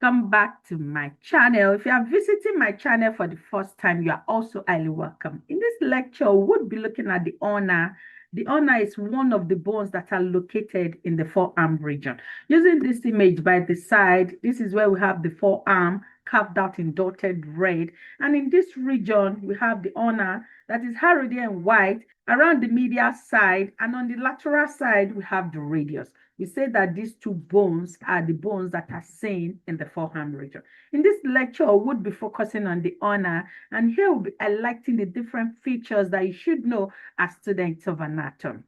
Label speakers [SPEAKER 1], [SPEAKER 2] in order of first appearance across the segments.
[SPEAKER 1] welcome back to my channel. If you are visiting my channel for the first time, you are also highly welcome. In this lecture, we'll be looking at the ulna. The ulna is one of the bones that are located in the forearm region. Using this image by the side, this is where we have the forearm carved out in dotted red. And in this region, we have the ulna that is already in white around the medial side, and on the lateral side, we have the radius. We say that these two bones are the bones that are seen in the forearm region. In this lecture, we'll be focusing on the ulna, and here we'll be highlighting the different features that you should know as students of anatomy.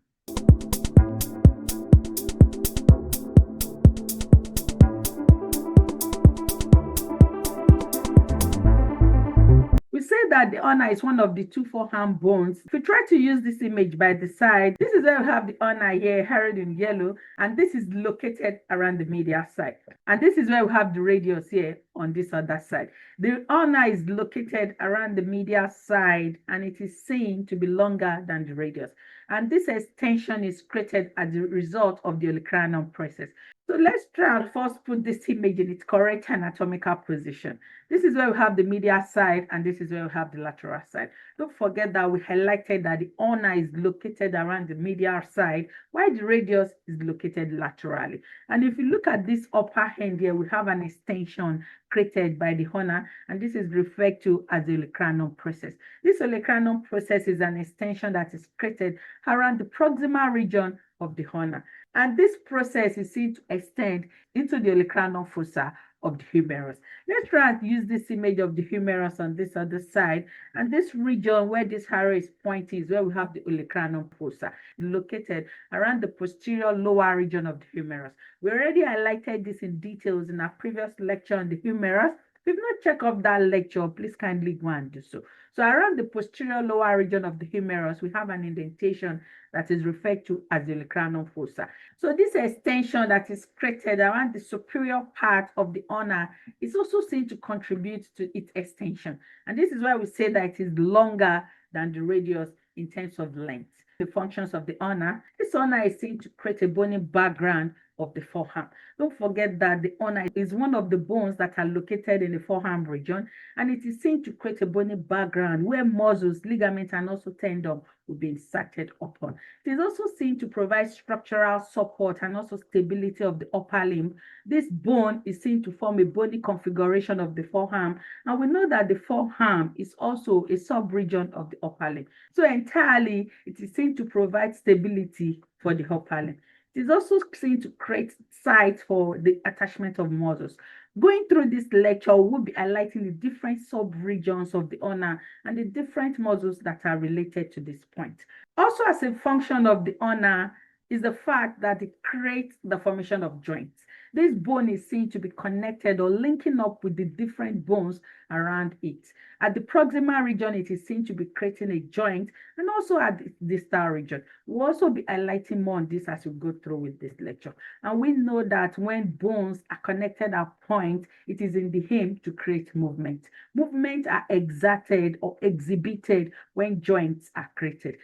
[SPEAKER 1] We say that the ulna is one of the two forearm bones. If you try to use this image by the side, this is where we have the ulna here, heralded in yellow, and this is located around the medial side. And this is where we have the radius here on this other side. The ulna is located around the medial side, and it is seen to be longer than the radius. And this extension is created as a result of the olecranon process. So let's try and first put this image in its correct anatomical position. This is where we have the medial side, and this is where we have the lateral side. Don't forget that we highlighted that the ulna is located around the medial side, while the radius is located laterally. And if you look at this upper end here, we have an extension created by the ulna, and this is referred to as the olecranon process. This olecranon process is an extension that is created around the proximal region of the ulna. And this process is seen to extend into the olecranon fossa of the humerus. Let's try and use this image of the humerus on this other side. And this region where this arrow is pointing is where we have the olecranon fossa, located around the posterior lower region of the humerus. We already highlighted this in details in our previous lecture on the humerus. If you've not checked off that lecture, please kindly go and do so. So around the posterior lower region of the humerus, we have an indentation that is referred to as the olecranon fossa. So this extension that is created around the superior part of the ulna is also seen to contribute to its extension. And this is why we say that it is longer than the radius in terms of length. The functions of the ulna. This ulna is seen to create a bony background of the forearm. Don't forget that the ulna is one of the bones that are located in the forearm region, and it is seen to create a bony background where muscles, ligaments, and also tendon will be inserted upon. It is also seen to provide structural support and also stability of the upper limb. This bone is seen to form a bony configuration of the forearm, and we know that the forearm is also a sub-region of the upper limb. So entirely, it is seen to provide stability for the upper limb. It is also seen to create sites for the attachment of muscles. Going through this lecture, we'll be highlighting the different sub-regions of the ulna and the different muscles that are related to this point. Also, as a function of the ulna is the fact that it creates the formation of joints. This bone is seen to be connected or linking up with the different bones around it. At the proximal region, it is seen to be creating a joint, and also at the distal region. We'll also be highlighting more on this as we go through with this lecture. And we know that when bones are connected at point, it is in the aim to create movement. Movements are exerted or exhibited when joints are created.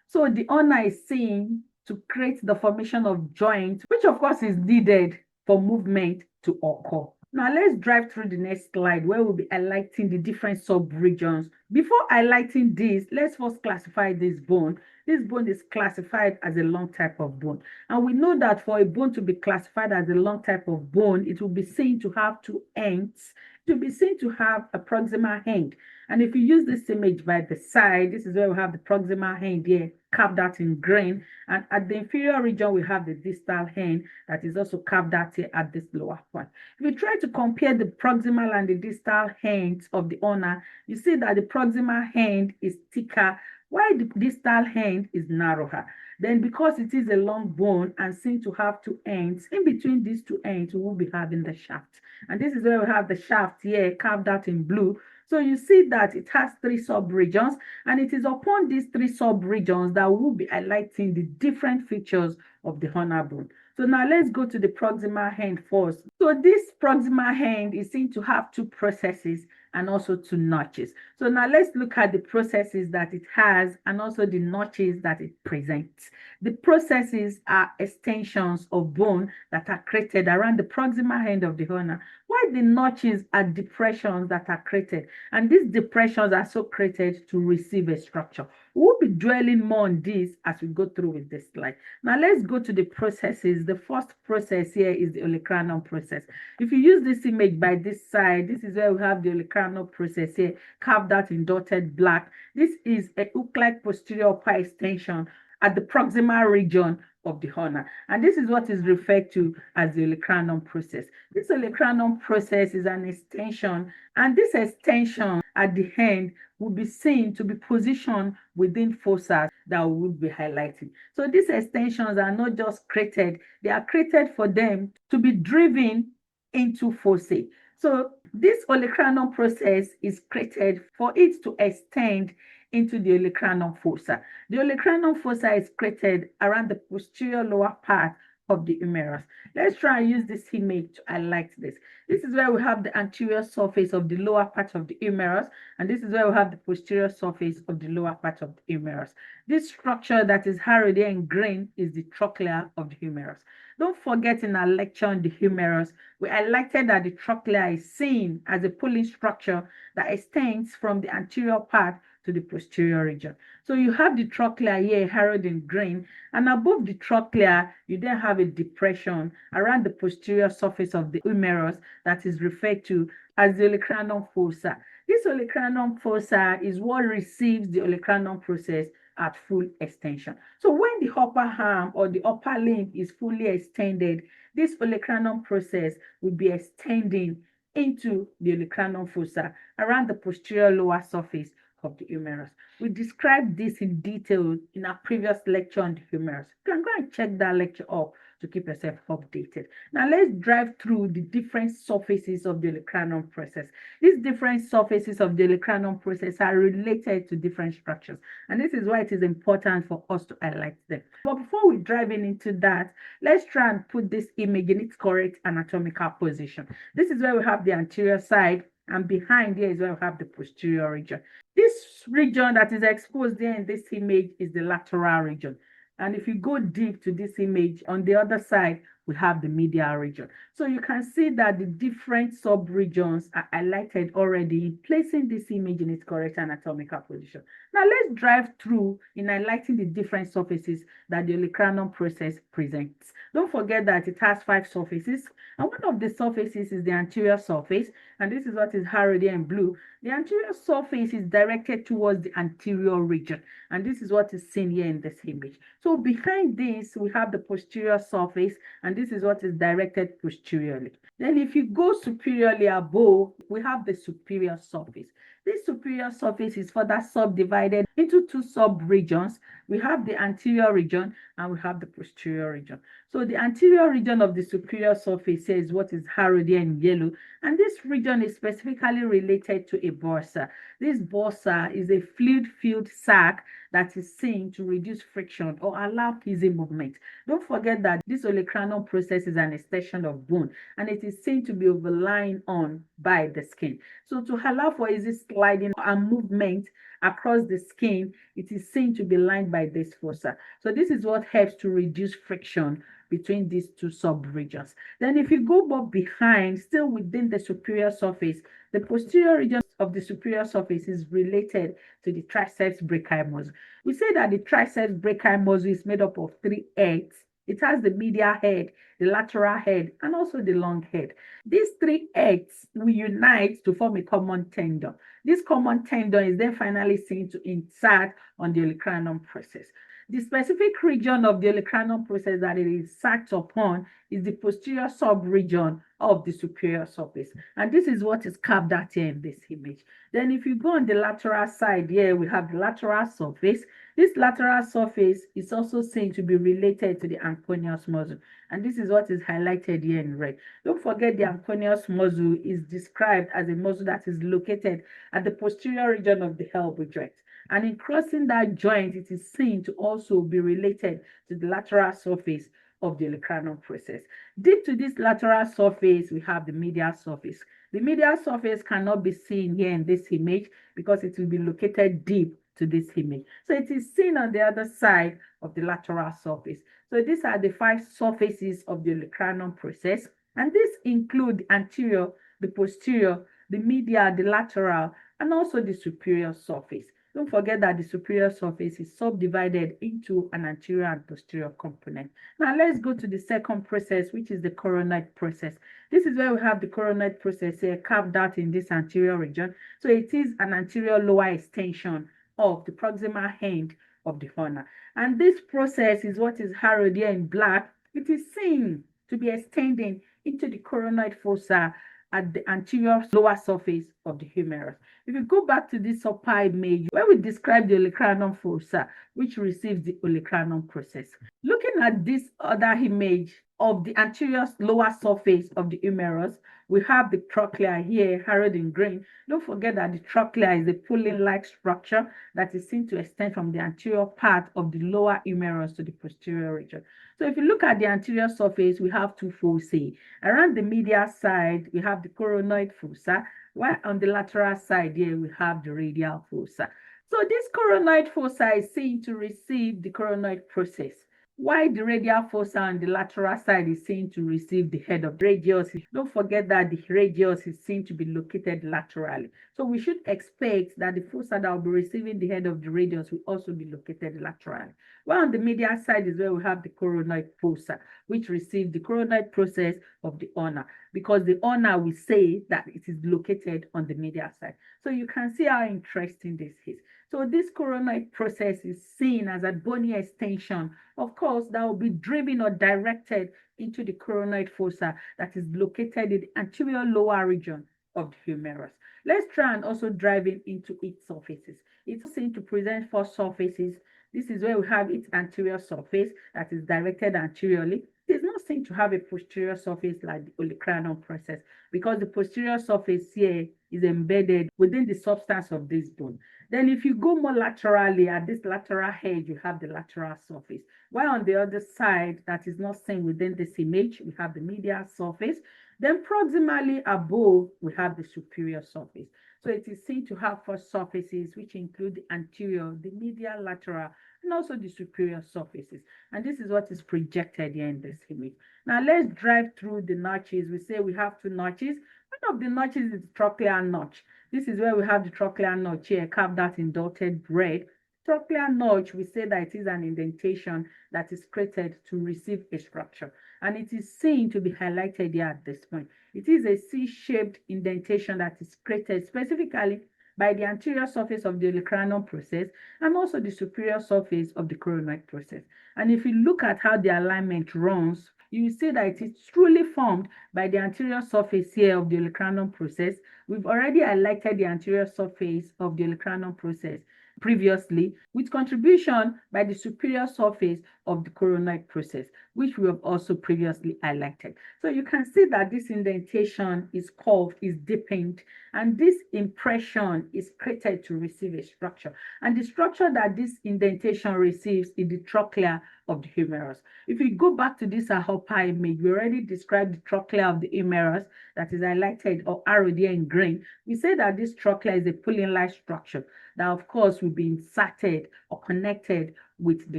[SPEAKER 1] So the ulna is seen to create the formation of joints, which of course is needed for movement to occur. Now let's drive through the next slide where we'll be highlighting the different sub-regions. Before highlighting this, let's first classify this bone. This bone is classified as a long type of bone. And we know that for a bone to be classified as a long type of bone, it will be seen to have two ends. It will be seen to have a proximal end. And if you use this image by the side, this is where we have the proximal end here, carved out in green. And at the inferior region, we have the distal end that is also carved out here at this lower point. If you try to compare the proximal and the distal ends of the ulna, you see that the proximal end is thicker, while the distal end is narrower. Then because it is a long bone and seen to have two ends, in between these two ends, we will be having the shaft. And this is where we have the shaft here, carved out in blue. So you see that it has three sub-regions, and it is upon these three sub-regions that we will be highlighting the different features of the ulnar bone. So now let's go to the proximal end first. So this proximal end is seen to have two processes, and also to notches. So now let's look at the processes that it has and also the notches that it presents. The processes are extensions of bone that are created around the proximal end of the ulna, while the notches are depressions that are created, and these depressions are so created to receive a structure. We'll be dwelling more on this as we go through with this slide. Now let's go to the processes. The first process here is the olecranon process. If you use this image by this side, this is where we have the olecranon process here, carved out in dotted black. This is a hook-like posterior upper extension at the proximal region of the ulna, and this is what is referred to as the olecranon process. This olecranon process is an extension, and this extension at the end will be seen to be positioned within fossa that we will be highlighting. So these extensions are not just created, they are created for them to be driven into fossae. So this olecranon process is created for it to extend into the olecranon fossa. The olecranon fossa is created around the posterior lower part of the humerus. Let's try and use this image to highlight this. This is where we have the anterior surface of the lower part of the humerus, and this is where we have the posterior surface of the lower part of the humerus. This structure that is harrowed here in green is the trochlea of the humerus. Don't forget, in our lecture on the humerus, we highlighted that the trochlea is seen as a pulling structure that extends from the anterior part to the posterior region. So you have the trochlea here harrowed in green, and above the trochlea, you then have a depression around the posterior surface of the humerus that is referred to as the olecranon fossa. This olecranon fossa is what receives the olecranon process at full extension. So when the upper arm or the upper limb is fully extended, this olecranon process will be extending into the olecranon fossa around the posterior lower surface of the humerus. We described this in detail in our previous lecture on the humerus. You can go and check that lecture up to keep yourself updated. Now let's drive through the different surfaces of the olecranon process. These different surfaces of the olecranon process are related to different structures, and this is why it is important for us to highlight them. But before we dive into that, let's try and put this image in its correct anatomical position. This is where we have the anterior side, and behind here is where we have the posterior region. This region that is exposed there in this image is the lateral region. And if you go deep to this image, on the other side, we have the medial region. So you can see that the different sub-regions are highlighted already, placing this image in its correct anatomical position. Now let's drive through in highlighting the different surfaces that the olecranon process presents. Don't forget that it has 5 surfaces, and one of the surfaces is the anterior surface, and this is what is harrowed here in blue. The anterior surface is directed towards the anterior region, and this is what is seen here in this image. So behind this, we have the posterior surface, and this is what is directed posteriorly. Then if you go superiorly above, we have the superior surface. This superior surface is further subdivided into 2 sub-regions. We have the anterior region and we have the posterior region. So the anterior region of the superior surface is what is harrowed here in yellow, and this region is specifically related to a bursa. This bursa is a fluid-filled sac that is seen to reduce friction or allow easy movement. Don't forget that this olecranon process is an extension of bone, and it is seen to be overlying on by the skin. So to allow for easy sliding and movement across the skin, it is seen to be lined by this fossa. So this is what helps to reduce friction between these 2 sub-regions. Then if you go back behind, still within the superior surface, the posterior region of the superior surface is related to the triceps brachii muscle. We say that the triceps brachii muscle is made up of 3 heads. It has the medial head, the lateral head, and also the long head. These 3 heads will unite to form a common tendon. This common tendon is then finally seen to insert on the olecranon process. The specific region of the olecranon process that it is sat upon is the posterior sub-region of the superior surface. And this is what is carved out here in this image. Then if you go on the lateral side here, we have the lateral surface. This lateral surface is also seen to be related to the anconeus muscle. And this is what is highlighted here in red. Don't forget, the anconeus muscle is described as a muscle that is located at the posterior region of the elbow joint. And in crossing that joint, it is seen to also be related to the lateral surface of the olecranon process. Deep to this lateral surface, we have the medial surface. The medial surface cannot be seen here in this image because it will be located deep to this image. So it is seen on the other side of the lateral surface. So these are the 5 surfaces of the olecranon process, and these include the anterior, the posterior, the medial, the lateral, and also the superior surface. Don't forget that the superior surface is subdivided into an anterior and posterior component. Now let's go to the second process, which is the coronoid process. This is where we have the coronoid process here carved out in this anterior region. So it is an anterior lower extension of the proximal end of the ulna. And this process is what is harrowed here in black. It is seen to be extending into the coronoid fossa at the anterior lower surface of the humerus. If you go back to this upper image where we describe the olecranon fossa, which receives the olecranon process. Looking at this other image of the anterior lower surface of the humerus, we have the trochlea here, harrowed in green. Don't forget that the trochlea is a pulling-like structure that is seen to extend from the anterior part of the lower humerus to the posterior region. So if you look at the anterior surface, we have 2 fossae. Around the medial side, we have the coronoid fossa, while on the lateral side here, we have the radial fossa. So this coronoid fossa is seen to receive the coronoid process, while the radial fossa on the lateral side is seen to receive the head of the radius. Don't forget that the radius is seen to be located laterally. So we should expect that the fossa that will be receiving the head of the radius will also be located laterally. While on the medial side is where we have the coronoid fossa, which receives the coronoid process of the ulna, because the ulna will say that it is located on the medial side. So you can see how interesting this is. So this coronoid process is seen as a bony extension, of course, that will be driven or directed into the coronoid fossa that is located in the anterior lower region of the humerus. Let's try and also drive in into its surfaces. It's seen to present 4 surfaces. This is where we have its anterior surface that is directed anteriorly. It is not seen to have a posterior surface like the olecranon process, because the posterior surface here is embedded within the substance of this bone. Then if you go more laterally, at this lateral edge, you have the lateral surface. While on the other side, that is not seen within this image, we have the medial surface. Then proximally above, we have the superior surface. So it is seen to have 4 surfaces, which include the anterior, the medial, lateral, and also the superior surfaces. And this is what is projected here in this image. Now let's drive through the notches. We say we have 2 notches. One of the notches is the trochlear notch. This is where we have the trochlear notch here, carved out in dotted red. Trochlear notch, we say that it is an indentation that is created to receive a structure. And it is seen to be highlighted here at this point. It is a C-shaped indentation that is created specifically by the anterior surface of the olecranon process and also the superior surface of the coronoid process. And if you look at how the alignment runs, you will see that it is truly formed by the anterior surface here of the olecranon process. We've already highlighted the anterior surface of the olecranon process previously, with contribution by the superior surface of the coronoid process, which we have also previously highlighted. So you can see that this indentation is curved, is deepened, and this impression is created to receive a structure. And the structure that this indentation receives is the trochlea of the humerus. If we go back to this upper image, we already described the trochlea of the humerus that is highlighted or arrowed here in green. We say that this trochlea is a pulling-like structure that, of course, will be inserted or connected with the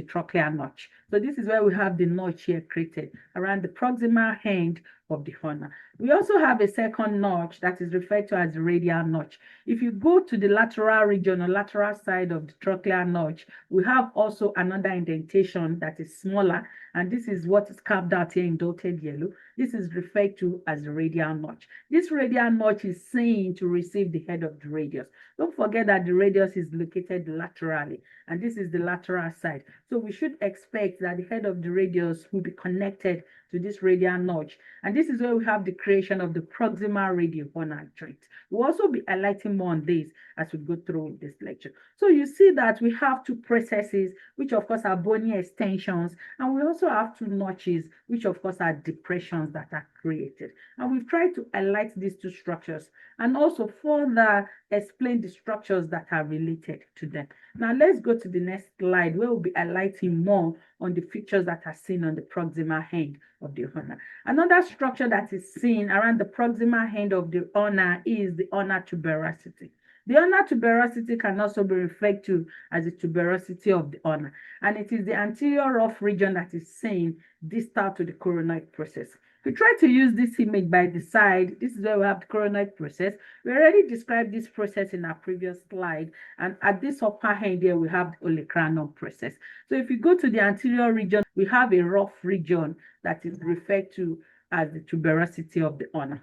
[SPEAKER 1] trochlear notch. So this is where we have the notch here created around the proximal end of the ulna. We also have a second notch that is referred to as the radial notch. If you go to the lateral region or lateral side of the trochlear notch, we have also another indentation that is smaller, and this is what is carved out here in dotted yellow. This is referred to as the radial notch. This radial notch is seen to receive the head of the radius. Don't forget that the radius is located laterally, and this is the lateral side. So we should expect that the head of the radius will be connected to this radial notch. And this is where we have the creation of the proximal radioulnar joint. We'll also be highlighting more on this as we go through this lecture. So you see that we have 2 processes, which of course are bony extensions, and we also also have two notches, which of course are depressions that are created. And we've tried to highlight these two structures and also further explain the structures that are related to them. Now let's go to the next slide where we'll be highlighting more on the features that are seen on the proximal end of the ulna. Another structure that is seen around the proximal end of the ulna is the ulnar tuberosity. The ulnar tuberosity can also be referred to as the tuberosity of the ulna, and it is the anterior rough region that is seen distal to the coronoid process. If we try to use this image by the side, this is where we have the coronoid process. We already described this process in our previous slide, and at this upper end here, we have the olecranon process. So if you go to the anterior region, we have a rough region that is referred to as the tuberosity of the ulna.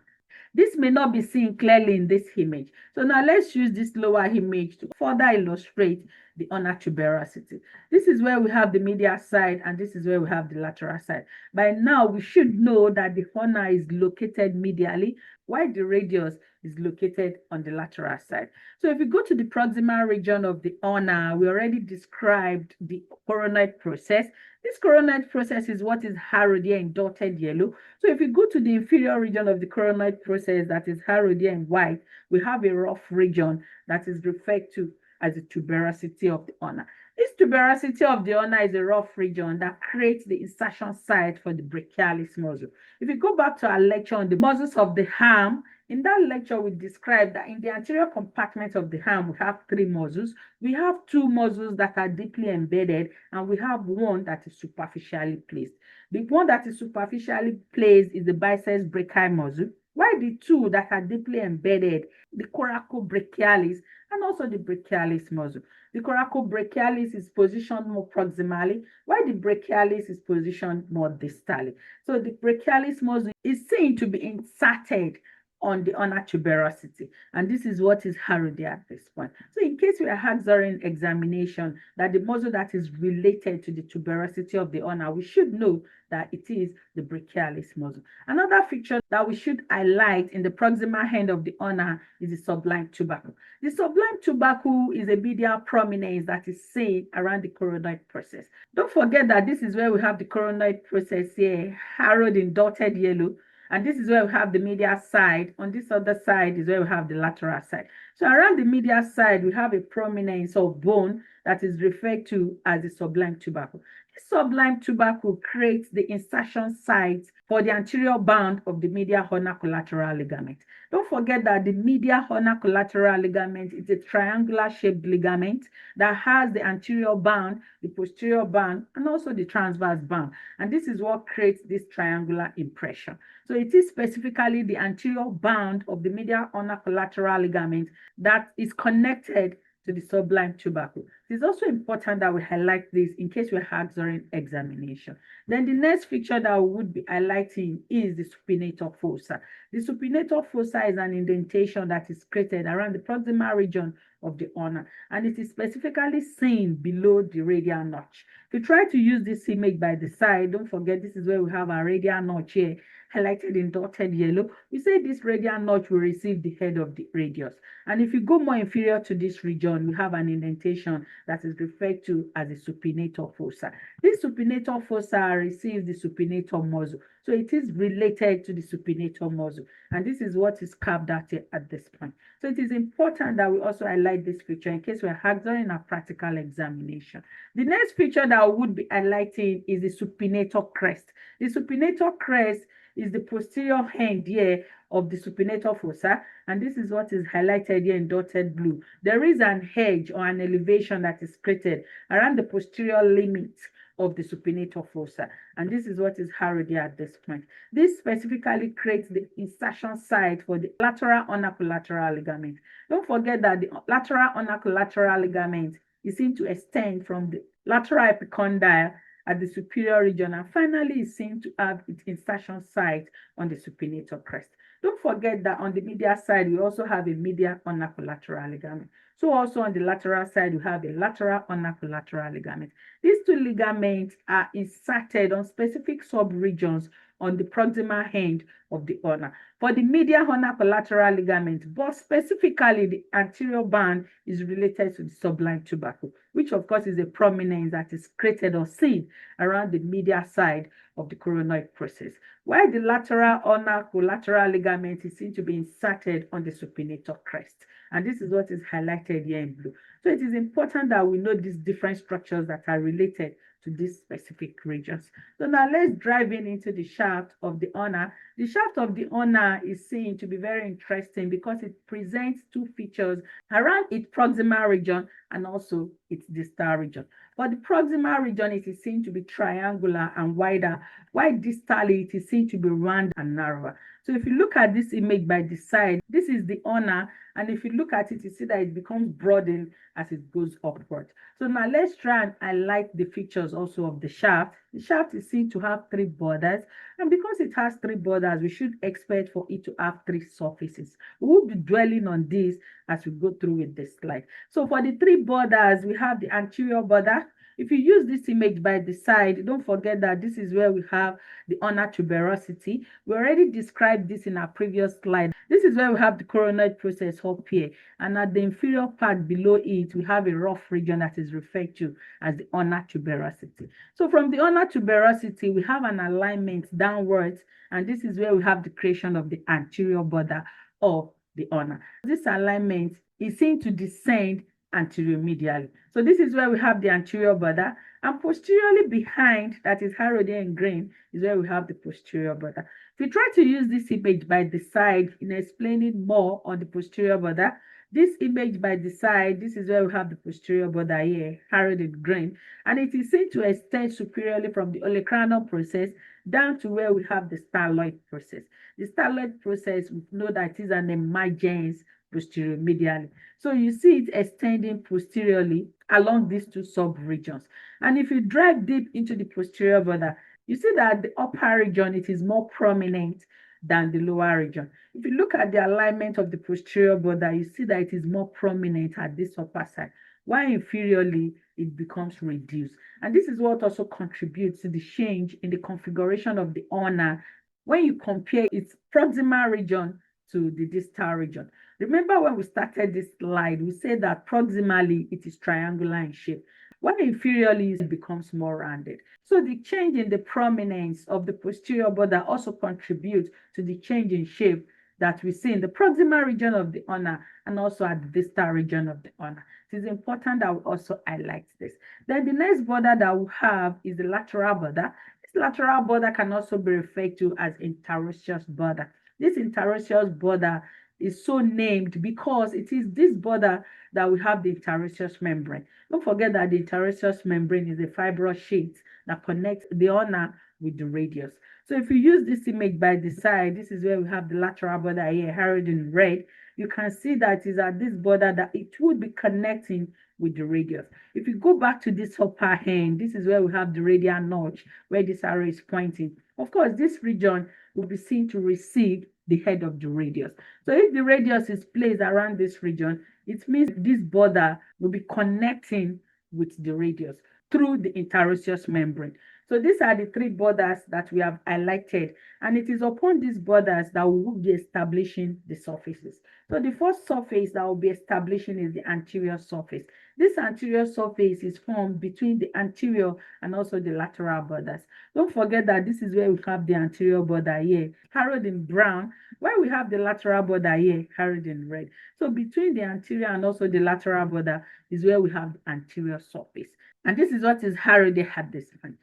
[SPEAKER 1] This may not be seen clearly in this image. So now let's use this lower image to further illustrate the ulnar tuberosity. This is where we have the medial side and this is where we have the lateral side. By now, we should know that the ulna is located medially, while the radius is located on the lateral side. So if you go to the proximal region of the ulna, we already described the coronoid process. This coronoid process is what is harrowed here in dotted yellow. So if you go to the inferior region of the coronoid process that is harrowed here in white, we have a rough region that is referred to as the tuberosity of the ulna. This tuberosity of the ulna is a rough region that creates the insertion site for the brachialis muscle. If you go back to our lecture on the muscles of the arm, in that lecture, we described that in the anterior compartment of the arm, we have three muscles. We have two muscles that are deeply embedded, and we have one that is superficially placed. The one that is superficially placed is the biceps brachii muscle, while the two that are deeply embedded, the coracobrachialis and also the brachialis muscle. The coracobrachialis is positioned more proximally, while the brachialis is positioned more distally. So the brachialis muscle is seen to be inserted on the ulnar tuberosity, and this is what is harrowed at this point. So in case we are asked during examination that the muscle that is related to the tuberosity of the ulna, we should know that it is the brachialis muscle. Another feature that we should highlight in the proximal end of the ulna is the sublime tubercle. The sublime tubercle is a medial prominence that is seen around the coronoid process. Don't forget that this is where we have the coronoid process here, harrowed in dotted yellow. And this is where we have the medial side. On this other side is where we have the lateral side. So around the medial side, we have a prominence of bone that is referred to as the sublime tubercle. This sublime tubercle creates the insertion site for the anterior band of the medial ulnar collateral ligament. Don't forget that the medial ulnar collateral ligament is a triangular shaped ligament that has the anterior band, the posterior band, and also the transverse band. And this is what creates this triangular impression. So it is specifically the anterior band of the medial ulnar collateral ligament that is connected to the sublime tubercle. It is also important that we highlight this in case we're asked during examination. Then the next feature that we would be highlighting is the supinator fossa. The supinator fossa is an indentation that is created around the proximal region of the ulna, and it is specifically seen below the radial notch. If you try to use this image by the side, don't forget this is where we have our radial notch here, highlighted in dotted yellow. We say this radial notch will receive the head of the radius. And if you go more inferior to this region, we have an indentation that is referred to as a supinator fossa. This supinator fossa receives the supinator muscle. So it is related to the supinator muscle. And this is what is carved out here at this point. So it is important that we also highlight this feature in case we're asked during our practical examination. The next feature that I would be highlighting is the supinator crest. The supinator crest is the posterior end here of the supinator fossa, and this is what is highlighted here in dotted blue. There is an edge or an elevation that is created around the posterior limit of the supinator fossa, and this is what is harrowed here at this point. This specifically creates the insertion site for the lateral ulnar collateral ligament. Don't forget that the lateral ulnar collateral ligament is seen to extend from the lateral epicondyle at the superior region, and finally is seen to have its insertion site on the supinator crest. Don't forget that on the medial side, we also have a medial ulnar collateral ligament. So also on the lateral side, we have a lateral ulnar collateral ligament. These two ligaments are inserted on specific subregions on the proximal end of the ulna. For the medial ulnar collateral ligament, but specifically the anterior band is related to the sublime tubercle, which of course is a prominence that is created or seen around the medial side of the coronoid process, while the lateral ulnar collateral ligament is seen to be inserted on the supinator crest. And this is what is highlighted here in blue. So it is important that we know these different structures that are related to these specific regions. So now let's dive into the shaft of the ulna. The shaft of the ulna is seen to be very interesting because it presents two features around its proximal region and also its distal region. For the proximal region, it is seen to be triangular and wider, while distally it is seen to be round and narrower. So if you look at this image by the side, this is the ulna, and if you look at it, you see that it becomes broadened as it goes upward. So now let's try and highlight the features also of the shaft. The shaft is seen to have three borders, and because it has three borders, we should expect for it to have three surfaces. We will be dwelling on this as we go through with this slide. So for the three borders, we have the anterior border. If you use this image by the side, don't forget that this is where we have the ulnar tuberosity. We already described this in our previous slide. This is where we have the coronoid process up here, and at the inferior part below it, we have a rough region that is referred to as the ulnar tuberosity. So from the ulnar tuberosity, we have an alignment downwards, and this is where we have the creation of the anterior border of the ulna. This alignment is seen to descend anteromedially. So this is where we have the anterior border, and posteriorly behind, that is harrowed in green, is where we have the posterior border. If you try to use this image by the side in explaining more on the posterior border, this image by the side, this is where we have the posterior border here, harrowed in green, and it is seen to extend superiorly from the olecranon process down to where we have the styloid process. The styloid process, we know that is an emergence posterior-medially. So you see it extending posteriorly along these two sub-regions. And if you drive deep into the posterior border, you see that the upper region, it is more prominent than the lower region. If you look at the alignment of the posterior border, you see that it is more prominent at this upper side, while inferiorly it becomes reduced. And this is what also contributes to the change in the configuration of the ulna when you compare its proximal region to the distal region. Remember when we started this slide, we said that proximally it is triangular in shape, while inferiorly it becomes more rounded. So the change in the prominence of the posterior border also contributes to the change in shape that we see in the proximal region of the ulna and also at the distal region of the ulna. It is important that we also highlight this. Then the next border that we have is the lateral border. This lateral border can also be referred to as interosseous border. This interosseous border is so named because it is this border that we have the interosseous membrane. Don't forget that the interosseous membrane is a fibrous sheet that connects the ulna with the radius. So if you use this image by the side, this is where we have the lateral border here, harrowed in red. You can see that it is at this border that it would be connecting with the radius. If you go back to this upper end, this is where we have the radial notch, where this arrow is pointing. Of course, this region will be seen to receive the head of the radius. So if the radius is placed around this region, it means this border will be connecting with the radius through the interosseous membrane. So these are the three borders that we have highlighted, and it is upon these borders that we will be establishing the surfaces. So the first surface that will be establishing is the anterior surface. This anterior surface is formed between the anterior and also the lateral borders. Don't forget that this is where we have the anterior border here, harrowed in brown, while we have the lateral border here, harrowed in red. So between the anterior and also the lateral border is where we have the anterior surface. And this is what is harrowed at this point.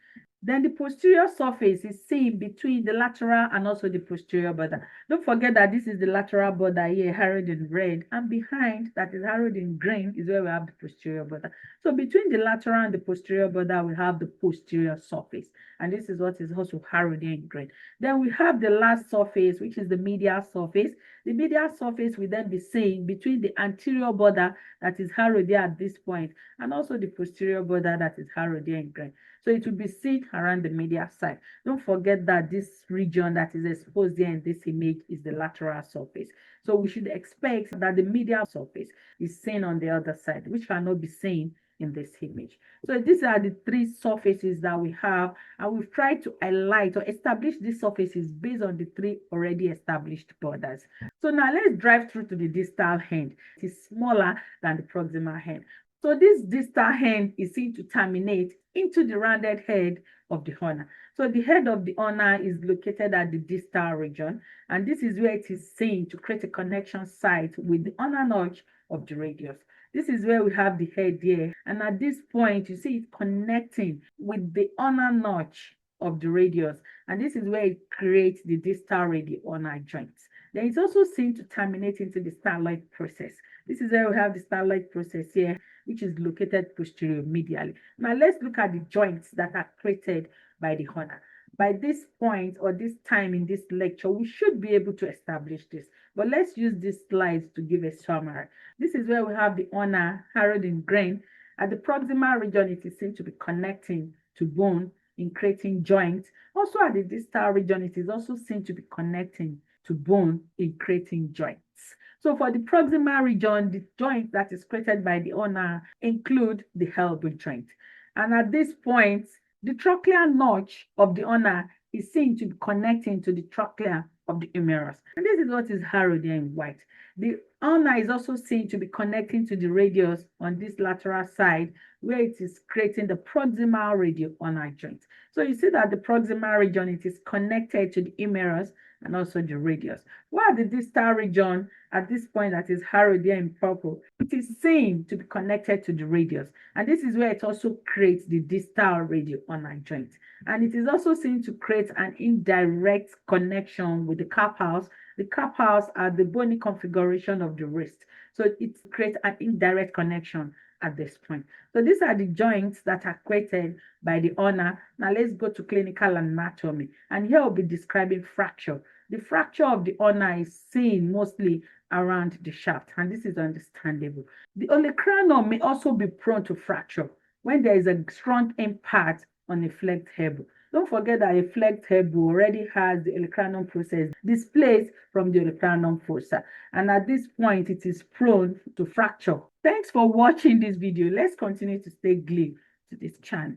[SPEAKER 1] Then the posterior surface is seen between the lateral and also the posterior border. Don't forget that this is the lateral border here, harrowed in red, and behind, that is harrowed in green, is where we have the posterior border. So between the lateral and the posterior border, we have the posterior surface, and this is what is also harrowed in green. Then we have the last surface, which is the medial surface. The medial surface will then be seen between the anterior border that is harrowed here at this point, and also the posterior border that is harrowed here in green. So it will be seen around the medial side. Don't forget that this region that is exposed here in this image is the lateral surface. So we should expect that the medial surface is seen on the other side, which cannot be seen in this image. So these are the three surfaces that we have, and we've tried to highlight or establish these surfaces based on the three already established borders. So now let's drive through to the distal end. It is smaller than the proximal end. So this distal end is seen to terminate into the rounded head of the ulna. So the head of the ulna is located at the distal region, and this is where it is seen to create a connection site with the ulnar notch of the radius. This is where we have the head here, and at this point you see it connecting with the ulnar notch of the radius, and this is where it creates the distal radii-ulnar joints. Then it's also seen to terminate into the styloid process. This is where we have the styloid process here, which is located posterior medially. Now let's look at the joints that are created by the ulna. By this point or this time in this lecture, we should be able to establish this. But let's use these slides to give a summary. This is where we have the ulna harrowed in grain. At the proximal region, it is seen to be connecting to bone in creating joints. Also at the distal region, it is also seen to be connecting to bone in creating joints. So for the proximal region, the joint that is created by the ulna include the elbow joint. And at this point, the trochlear notch of the ulna is seen to be connecting to the trochlea of the humerus. And this is what is harrowed here in white. The ulna is also seen to be connecting to the radius on this lateral side, where it is creating the proximal radii-ulnar joint. So you see that the proximal region, it is connected to the humerus and also the radius. While the distal region, at this point that is harrowed here in purple, it is seen to be connected to the radius. And this is where it also creates the distal radii-ulnar joint. And it is also seen to create an indirect connection with the carpals. The carpals are the bony configuration of the wrist. So it creates an indirect connection at this point. So these are the joints that are created by the ulna. Now let's go to clinical anatomy. And here I'll be describing fracture. The fracture of the ulna is seen mostly around the shaft, and this is understandable. The olecranum may also be prone to fracture when there is a strong impact on a flexed elbow. Don't forget that a flexed elbow already has the olecranum process displaced from the olecranum fossa, and at this point it is prone to fracture. Thanks for watching this video. Let's continue to stay glued to this channel.